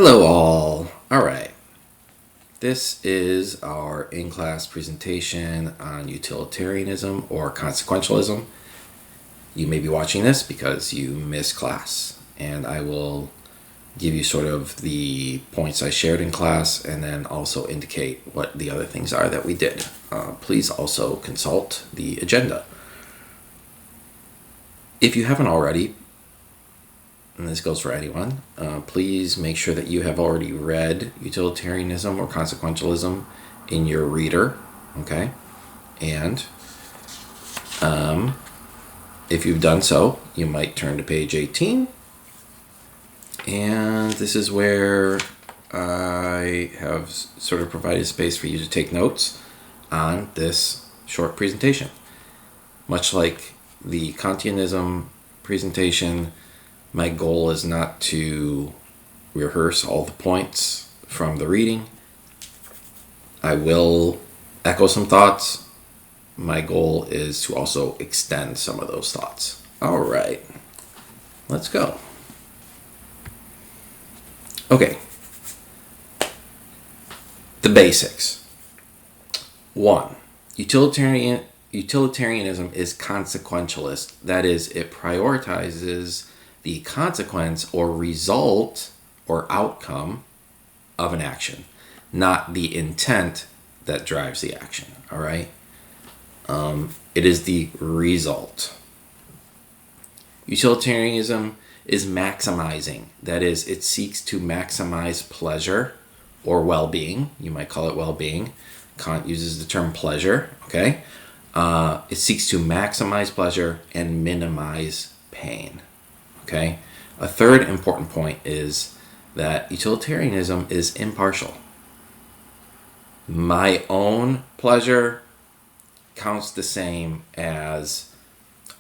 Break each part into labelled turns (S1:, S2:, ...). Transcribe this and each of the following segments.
S1: Hello all. All right. This is our in-class presentation on utilitarianism or consequentialism. You may be watching this because you missed class, and I will give you sort of the points I shared in class and then also indicate what the other things are that we did. Please also consult the agenda. If you haven't already, and this goes for anyone, please make sure that you have already read utilitarianism or consequentialism in your reader, okay? And if you've done so, you might turn to page 18. And this is where I have sort of provided space for you to take notes on this short presentation. Much like the Kantianism presentation, my goal is not to rehearse all the points from the reading. I will echo some thoughts. My goal is to also extend some of those thoughts. All right, let's go. Okay, the basics. 1. Utilitarianism is consequentialist. That is, it prioritizes the consequence or result or outcome of an action, not the intent that drives the action. All right. It is the result. Utilitarianism is maximizing. That is, it seeks to maximize pleasure or well-being. You might call it well-being. Kant uses the term pleasure. Okay. It seeks to maximize pleasure and minimize pain. Okay. A third important point is that utilitarianism is impartial. My own pleasure counts the same as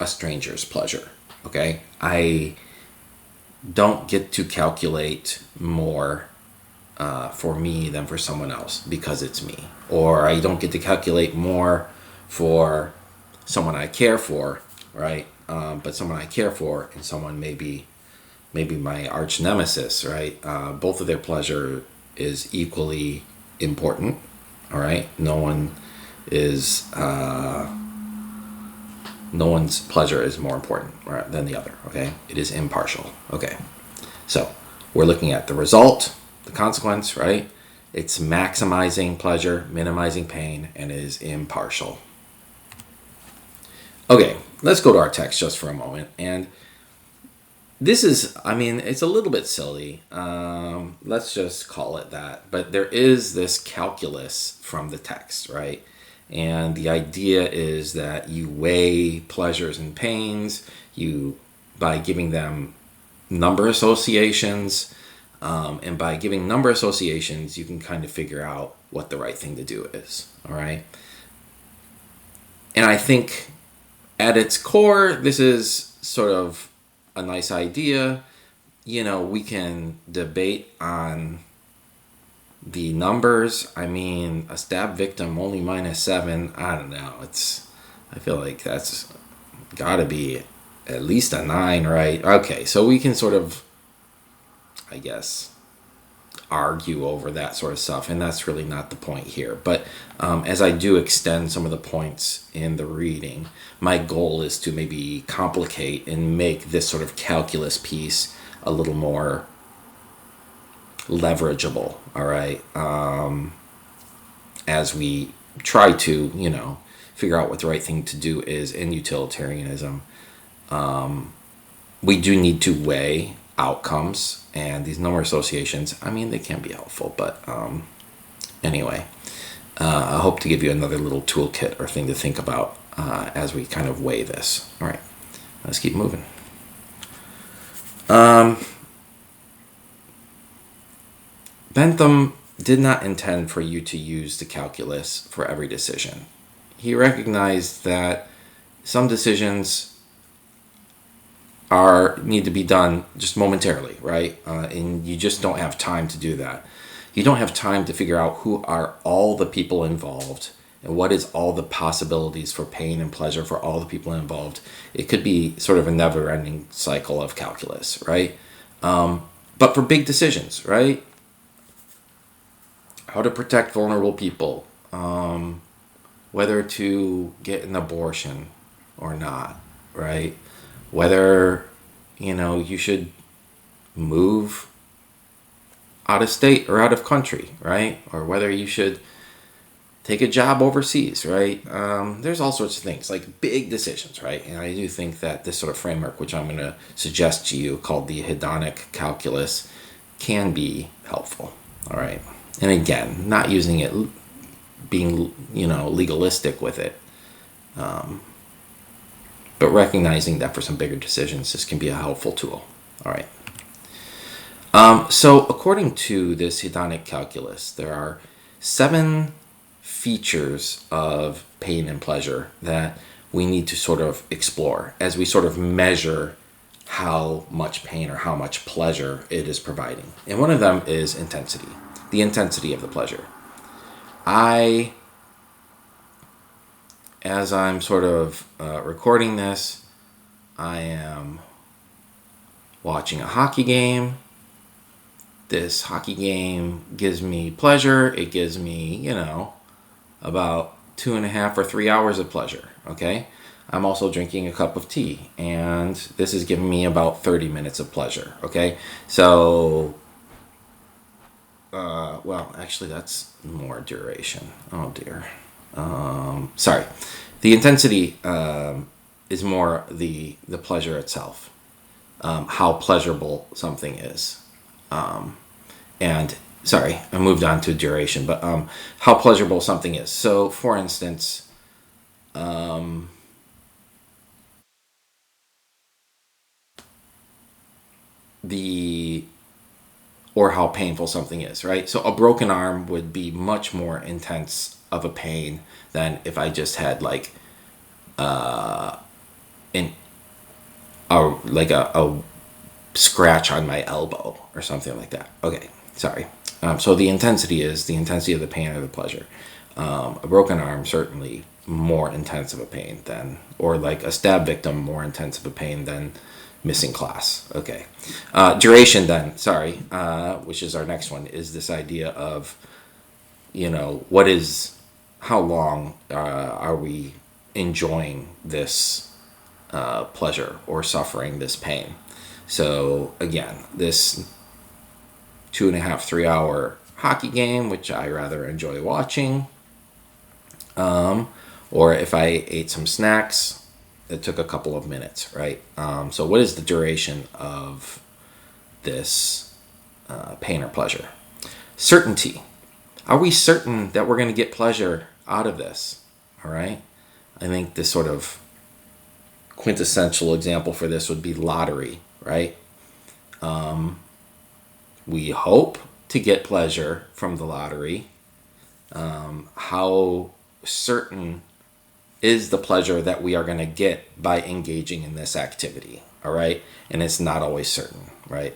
S1: a stranger's pleasure. Okay. I don't get to calculate more for me than for someone else because it's me. Or I don't get to calculate more for someone I care for, right? But someone I care for and someone maybe my arch nemesis, right? Both of their pleasure is equally important, all right? No one's pleasure is more important than the other, okay? It is impartial, okay? So we're looking at the result, the consequence, right? It's maximizing pleasure, minimizing pain, and it is impartial. Okay, let's go to our text just for a moment. And this is, it's a little bit silly. Let's just call it that. But there is this calculus from the text, right? And the idea is that you weigh pleasures and pains by giving them number associations. And by giving number associations, you can kind of figure out what the right thing to do is, all right? And I think at its core, this is sort of a nice idea. You know, we can debate on the numbers. I mean, a stab victim only -7. I don't know. I feel like that's got to be at least a 9, right? Okay, so we can sort of, I guess, argue over that sort of stuff, and that's really not the point here. But as I do extend some of the points in the reading, my goal is to maybe complicate and make this sort of calculus piece a little more leverageable, all right? As we try to, figure out what the right thing to do is in utilitarianism, we do need to weigh outcomes, and these number associations, they can be helpful, but anyway, I hope to give you another little toolkit or thing to think about as we kind of weigh this. All right, let's keep moving. Bentham did not intend for you to use the calculus for every decision. He recognized that some decisions need to be done just momentarily, right? And you just don't have time to do that. You don't have time to figure out who are all the people involved and what is all the possibilities for pain and pleasure for all the people involved. It could be sort of a never-ending cycle of calculus, right? But for big decisions, right? how to protect vulnerable people, whether to get an abortion or not, right? Whether, you should move out of state or out of country, right? Or whether you should take a job overseas, right? There's all sorts of things, like big decisions, right? And I do think that this sort of framework, which I'm going to suggest to you, called the hedonic calculus, can be helpful, all right? And again, not using it, being, legalistic with it, but recognizing that for some bigger decisions, this can be a helpful tool, all right? So according to this hedonic calculus, there are 7 features of pain and pleasure that we need to sort of explore as we sort of measure how much pain or how much pleasure it is providing. And one of them is intensity, the intensity of the pleasure. As I'm sort of recording this, I am watching a hockey game. This hockey game gives me pleasure. It gives me, about 2.5 or 3 hours of pleasure, okay? I'm also drinking a cup of tea, and this is giving me about 30 minutes of pleasure, okay? So, well, actually, that's more duration. Oh, dear. Sorry. The intensity is more the pleasure itself, how pleasurable something is. And sorry, I moved on to duration, but how pleasurable something is. So, for instance, or how painful something is, right? So, a broken arm would be much more intense of a pain than if I just had like an a scratch on my elbow or something like that. Okay, sorry. So the intensity is the intensity of the pain or the pleasure. A broken arm, certainly more intense of a pain than, or like a stab victim, more intense of a pain than missing class. Okay. Duration then, sorry, which is our next one, is this idea of, how long are we enjoying this pleasure or suffering this pain? So again, this 2.5, 3 hour hockey game, which I rather enjoy watching, or if I ate some snacks, it took a couple of minutes, right? So what is the duration of this pain or pleasure? Certainty. Are we certain that we're going to get pleasure out of this? All right. I think this sort of quintessential example for this would be lottery, right? We hope to get pleasure from the lottery. How certain is the pleasure that we are going to get by engaging in this activity? All right. And it's not always certain, right?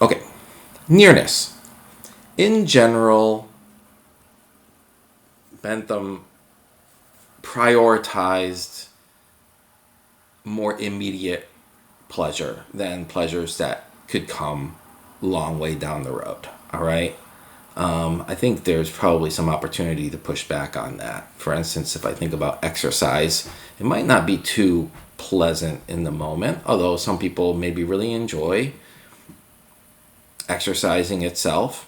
S1: Okay. Nearness. In general, Bentham prioritized more immediate pleasure than pleasures that could come long way down the road. All right. I think there's probably some opportunity to push back on that. For instance, if I think about exercise, it might not be too pleasant in the moment, although some people maybe really enjoy exercising itself.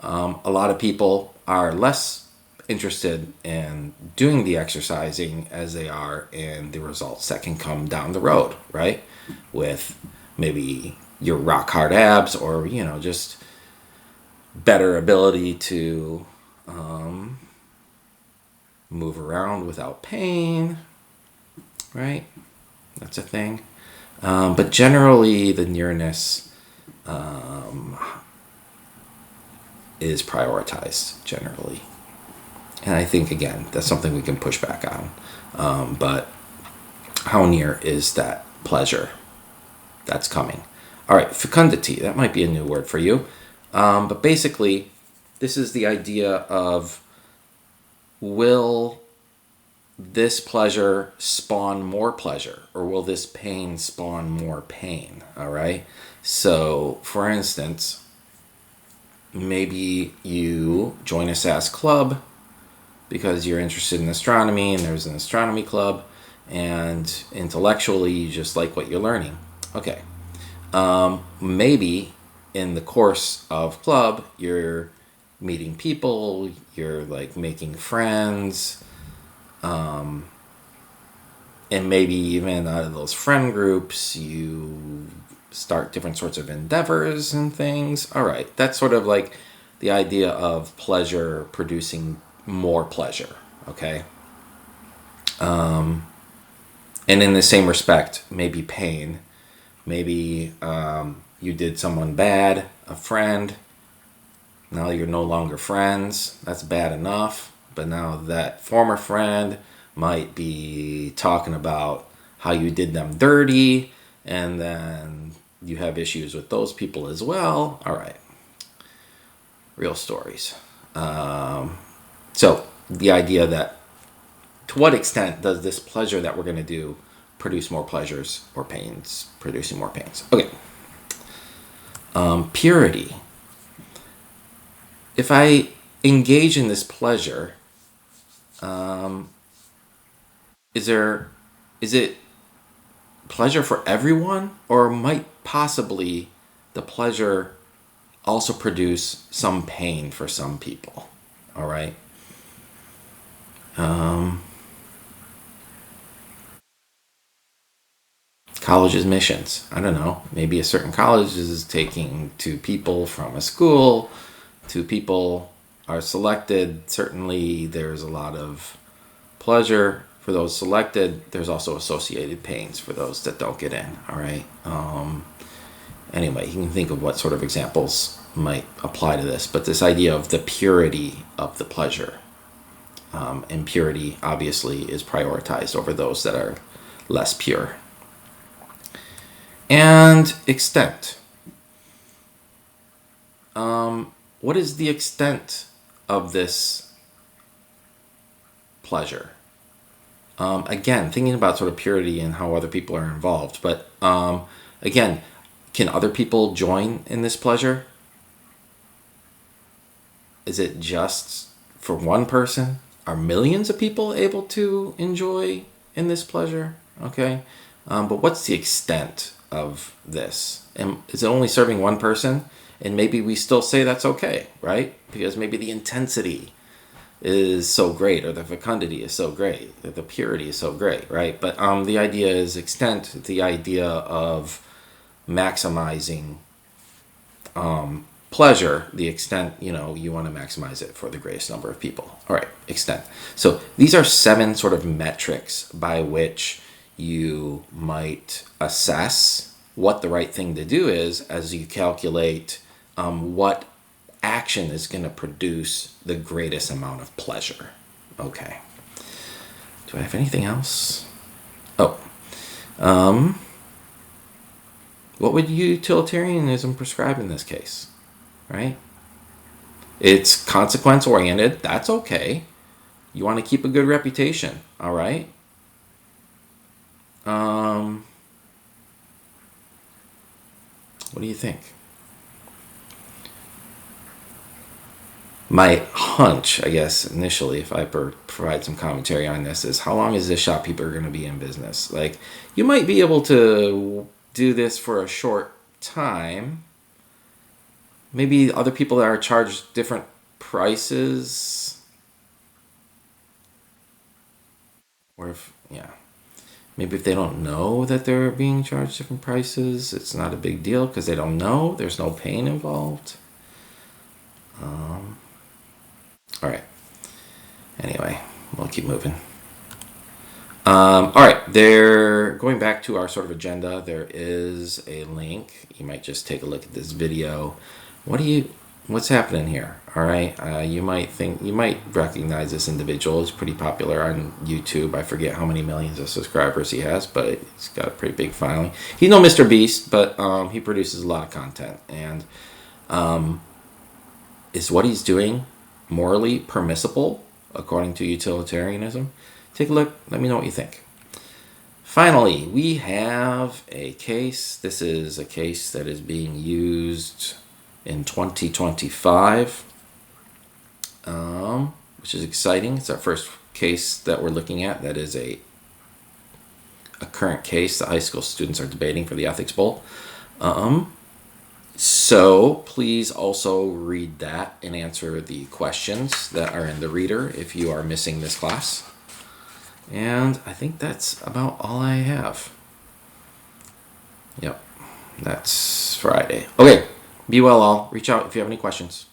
S1: A lot of people are less interested in doing the exercising as they are in the results that can come down the road, right? With maybe your rock hard abs or, just better ability to move around without pain, right? That's a thing. But generally, the nearness is prioritized generally. And I think, again, that's something we can push back on. But how near is that pleasure that's coming? All right, fecundity, that might be a new word for you. But basically, this is the idea of, will this pleasure spawn more pleasure, or will this pain spawn more pain? All right. So, for instance, maybe you join a SAS club because you're interested in astronomy and there's an astronomy club, and intellectually you just like what you're learning. Okay. Maybe in the course of club, you're meeting people, you're like making friends, and maybe even out of those friend groups, you start different sorts of endeavors and things. All right, that's sort of like the idea of pleasure producing more pleasure, okay? And in the same respect, maybe pain. Maybe you did someone bad, a friend. Now you're no longer friends. That's bad enough. But now that former friend might be talking about how you did them dirty, and then you have issues with those people as well. All right. Real stories. So the idea that to what extent does this pleasure that we're going to do produce more pleasures or pains, producing more pains? Okay. Purity. If I engage in this pleasure, is it pleasure for everyone, or might possibly the pleasure also produce some pain for some people? All right. College admissions. I don't know. Maybe a certain college is taking two people from a school. Two people are selected. Certainly, there's a lot of pleasure for those selected. There's also associated pains for those that don't get in. All right. Anyway, you can think of what sort of examples might apply to this, but this idea of the purity of the pleasure, and purity obviously is prioritized over those that are less pure. And extent. What is the extent of this pleasure? Again, thinking about sort of purity and how other people are involved. But again, can other people join in this pleasure? Is it just for one person? Are millions of people able to enjoy in this pleasure? Okay. But what's the extent of this? And is it only serving one person? And maybe we still say that's okay, right? Because maybe the intensity is so great, or the fecundity is so great, or the purity is so great, right? But the idea is extent, the idea of maximizing pleasure, the extent, you want to maximize it for the greatest number of people. All right, extent. So these are 7 sort of metrics by which you might assess what the right thing to do is as you calculate what action is going to produce the greatest amount of pleasure. Okay. Do I have anything else? Oh. What would utilitarianism prescribe in this case? Right? It's consequence oriented. That's okay. You want to keep a good reputation. All right? What do you think? My hunch, I guess, initially, if I provide some commentary on this, is how long is this shopkeeper going to be in business? Like, you might be able to do this for a short time. Maybe other people that are charged different prices. Or maybe if they don't know that they're being charged different prices, it's not a big deal because they don't know. There's no pain involved. All right. Anyway, we'll keep moving. All right. Going back to our sort of agenda, there is a link. You might just take a look at this video. What's happening here? All right. You might recognize this individual. He's pretty popular on YouTube. I forget how many millions of subscribers he has, but he's got a pretty big following. He's no Mr. Beast, but he produces a lot of content. And is what he's doing morally permissible according to utilitarianism? Take a look. Let me know what you think. Finally, we have a case. This is a case that is being used in 2025, which is exciting. It's our first case that we're looking at that is a current case the high school students are debating for the Ethics Bowl. So please also read that and answer the questions that are in the reader if you are missing this class. And I think that's about all I have. Yep, that's Friday. Okay, be well all. Reach out if you have any questions.